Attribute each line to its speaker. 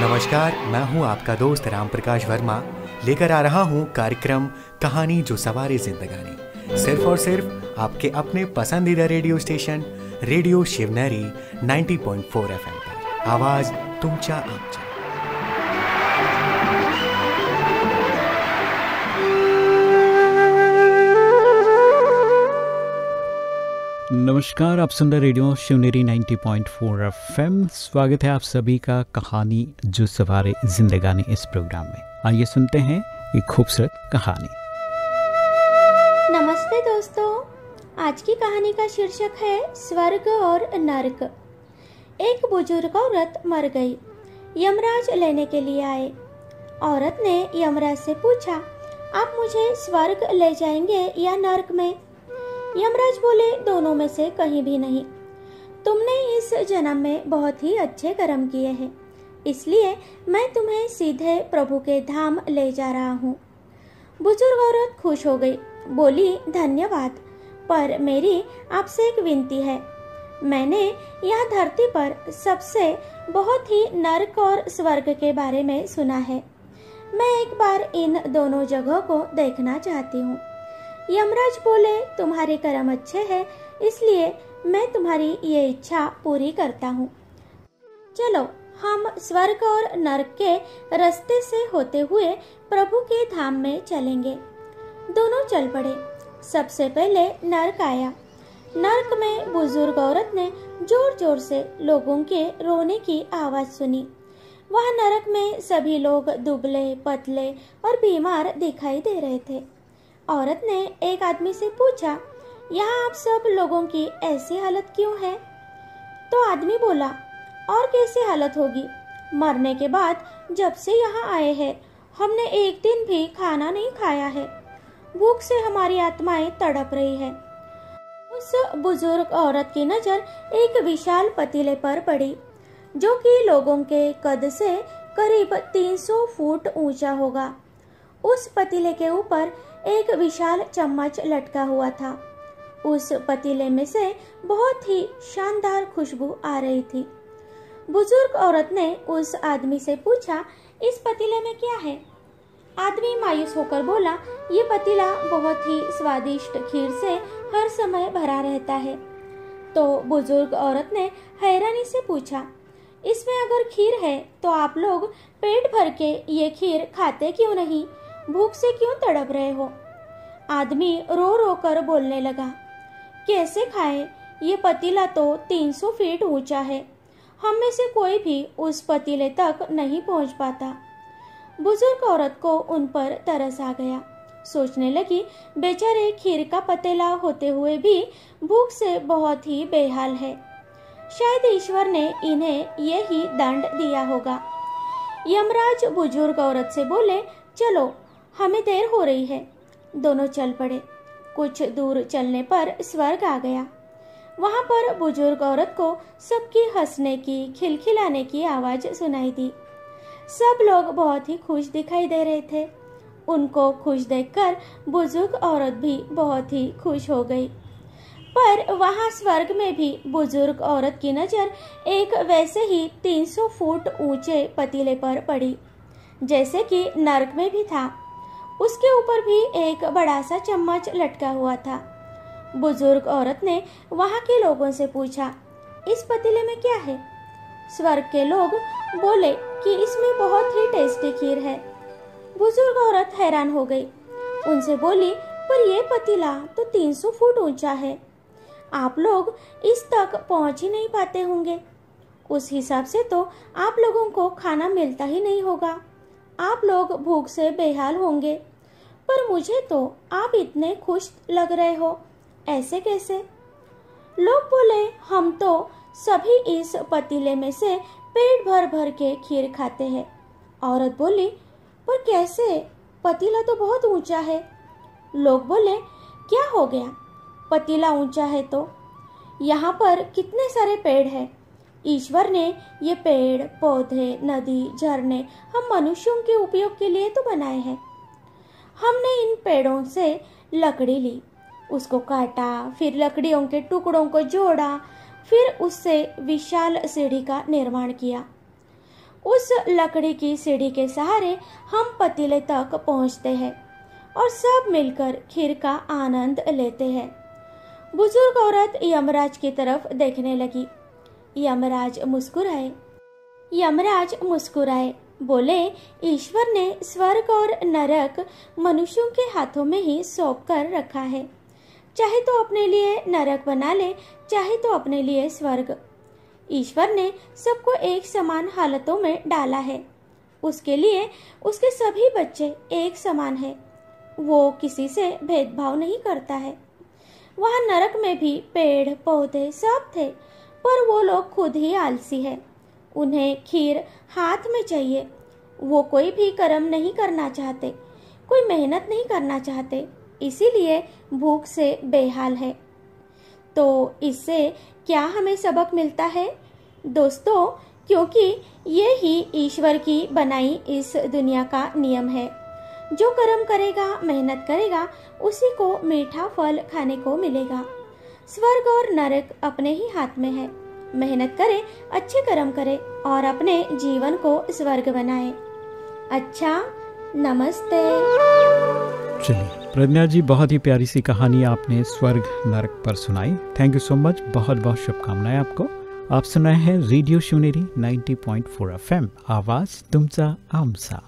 Speaker 1: नमस्कार, मैं हूं आपका दोस्त राम प्रकाश वर्मा, लेकर आ रहा हूं कार्यक्रम कहानी जो सवारे जिंदगानी, सिर्फ और सिर्फ आपके अपने पसंदीदा radio station radio Shivneri 90.4 FM पर। आवाज तुमच्या आमच्या।
Speaker 2: नमस्कार, आप सुन रहे रेडियो शिवनेरी 90.4 FM। स्वागत है आप सभी का कहानी जो सवारे जिंदगानी इस प्रोग्राम में। आइए सुनते हैं एक खूबसूरत कहानी।
Speaker 3: नमस्ते दोस्तों, आज की कहानी का शीर्षक है स्वर्ग और नरक। एक बुजुर्ग औरत मर गई। यमराज लेने के लिए आए। औरत ने यमराज से पूछा, आप मुझे स्वर्ग ले जाएंगे या नरक में? यमराज बोले, दोनों में से कहीं भी नहीं। तुमने इस जन्म में बहुत ही अच्छे कर्म किए हैं, इसलिए मैं तुम्हें सीधे प्रभु के धाम ले जा रहा हूँ। बुजुर्ग औरत खुश हो गई, बोली, धन्यवाद, पर मेरी आपसे एक विनती है। मैंने यहाँ धरती पर सबसे बहुत ही नरक और स्वर्ग के बारे में सुना है। मैं एक बार इन दोनों जगहों को देखना चाहती हूँ। यमराज बोले, तुम्हारे कर्म अच्छे हैं, इसलिए मैं तुम्हारी ये इच्छा पूरी करता हूँ। चलो हम स्वर्ग और नरक के रास्ते से होते हुए प्रभु के धाम में चलेंगे। दोनों चल पड़े। सबसे पहले नरक आया। नरक में बुजुर्ग औरत ने जोर जोर से लोगों के रोने की आवाज सुनी। वहाँ नरक में सभी लोग दुबले पतले और बीमार दिखाई दे रहे थे। औरत ने एक आदमी से पूछा, यहाँ आप सब लोगों की ऐसी हालत क्यों है? तो आदमी बोला, और कैसी हालत होगी? मरने के बाद जब से यहाँ आए हैं हमने एक दिन भी खाना नहीं खाया है। भूख से हमारी आत्माएं तड़प रही है। उस बुजुर्ग औरत की नजर एक विशाल पतीले पर पड़ी, जो कि लोगों के कद से करीब 300 फुट ऊंचा होगा। उस पतीले के ऊपर एक विशाल चम्मच लटका हुआ था। उस पतीले में से बहुत ही शानदार खुशबू आ रही थी। बुजुर्ग औरत ने उस आदमी से पूछा, इस पतीले में क्या है? आदमी मायूस होकर बोला, ये पतीला बहुत ही स्वादिष्ट खीर से हर समय भरा रहता है। तो बुजुर्ग औरत ने हैरानी से पूछा, इसमें अगर खीर है तो आप लोग पेट भर के ये खीर खाते क्यों नहीं? भूख से क्यों तड़प रहे हो? आदमी रो रो कर बोलने लगा, कैसे खाएं? ये पतीला तो 300 फीट ऊंचा है। हम में से कोई भी उस पतीले तक नहीं पहुंच पाता। बुजुर्ग औरत को उन पर तरस आ गया। सोचने लगी, बेचारे खीर का पतीला होते हुए भी भूख से बहुत ही बेहाल है। शायद ईश्वर ने इन्हें यही दंड दिया होगा। यमराज बुजुर्ग औरत से बोले, चलो हमें देर हो रही है। दोनों चल पड़े। कुछ दूर चलने पर स्वर्ग आ गया। वहां पर बुजुर्ग औरत को सबकी हंसने की खिलखिलाने की आवाज सुनाई दी। सब लोग बहुत ही खुश दिखाई दे रहे थे। उनको खुश देखकर बुजुर्ग औरत भी बहुत ही खुश हो गई। पर वहां स्वर्ग में भी बुजुर्ग औरत की नजर एक वैसे ही 300 फुट ऊंचे पतीले पर पड़ी, जैसे कि नरक में भी था। उसके ऊपर भी एक बड़ा सा चम्मच लटका हुआ था। बुजुर्ग औरत ने वहां के लोगों से पूछा, इस पतीले में क्या है? स्वर्ग के लोग बोले कि इसमें बहुत ही टेस्टी खीर है। बुजुर्ग औरत हैरान हो गई। उनसे बोली, पर यह पतीला तो 300 फुट ऊंचा है। आप लोग इस तक पहुंच ही नहीं पाते होंगे। उस हिसाब से तो आप लोगों को खाना मिलता ही नहीं होगा। आप लोग भूख से बेहाल होंगे। पर मुझे तो आप इतने खुश लग रहे हो, ऐसे कैसे? लोग बोले, हम तो सभी इस पतीले में से पेट भर भर के खीर खाते हैं। औरत बोली, पर कैसे? पतीला तो बहुत ऊंचा है। लोग बोले, क्या हो गया? पतीला ऊंचा है तो यहाँ पर कितने सारे पेड़ हैं। ईश्वर ने ये पेड़ पौधे नदी झरने हम मनुष्यों के उपयोग के लिए तो बनाए हैं। हमने इन पेड़ों से लकड़ी ली, उसको काटा, फिर लकड़ियों के टुकड़ों को जोड़ा, फिर उससे विशाल सीढ़ी का निर्माण किया। उस लकड़ी की सीढ़ी के सहारे हम पतीले तक पहुंचते हैं और सब मिलकर खीर का आनंद लेते हैं। बुजुर्ग औरत यमराज की तरफ देखने लगी। यमराज मुस्कुराए, बोले, ईश्वर ने स्वर्ग और नरक मनुष्यों के हाथों में ही सौंप कर रखा है। चाहे तो अपने लिए नरक बना ले, चाहे तो अपने लिए स्वर्ग। ईश्वर ने सबको एक समान हालतों में डाला है। उसके लिए उसके सभी बच्चे एक समान है। वो किसी से भेदभाव नहीं करता है। वहाँ नरक में भी पेड़ पौधे सब थे, पर वो लोग खुद ही आलसी है। उन्हें खीर हाथ में चाहिए। वो कोई भी कर्म नहीं करना चाहते, कोई मेहनत नहीं करना चाहते, इसीलिए भूख से बेहाल है। तो इससे क्या हमें सबक मिलता है दोस्तों? क्योंकि ये ही ईश्वर की बनाई इस दुनिया का नियम है। जो कर्म करेगा, मेहनत करेगा, उसी को मीठा फल खाने को मिलेगा। स्वर्ग और नरक अपने ही हाथ में है। मेहनत करे, अच्छे कर्म करे और अपने जीवन को स्वर्ग बनाए। अच्छा, नमस्ते।
Speaker 2: चलिए प्रज्ञा जी, बहुत ही प्यारी सी कहानी आपने स्वर्ग नरक पर सुनाई। Thank you so much. बहुत बहुत शुभकामनाएं आपको। आप सुन रहे हैं रेडियो शिवनेरी 90.4 FM, आवाज तुमचा आमचा।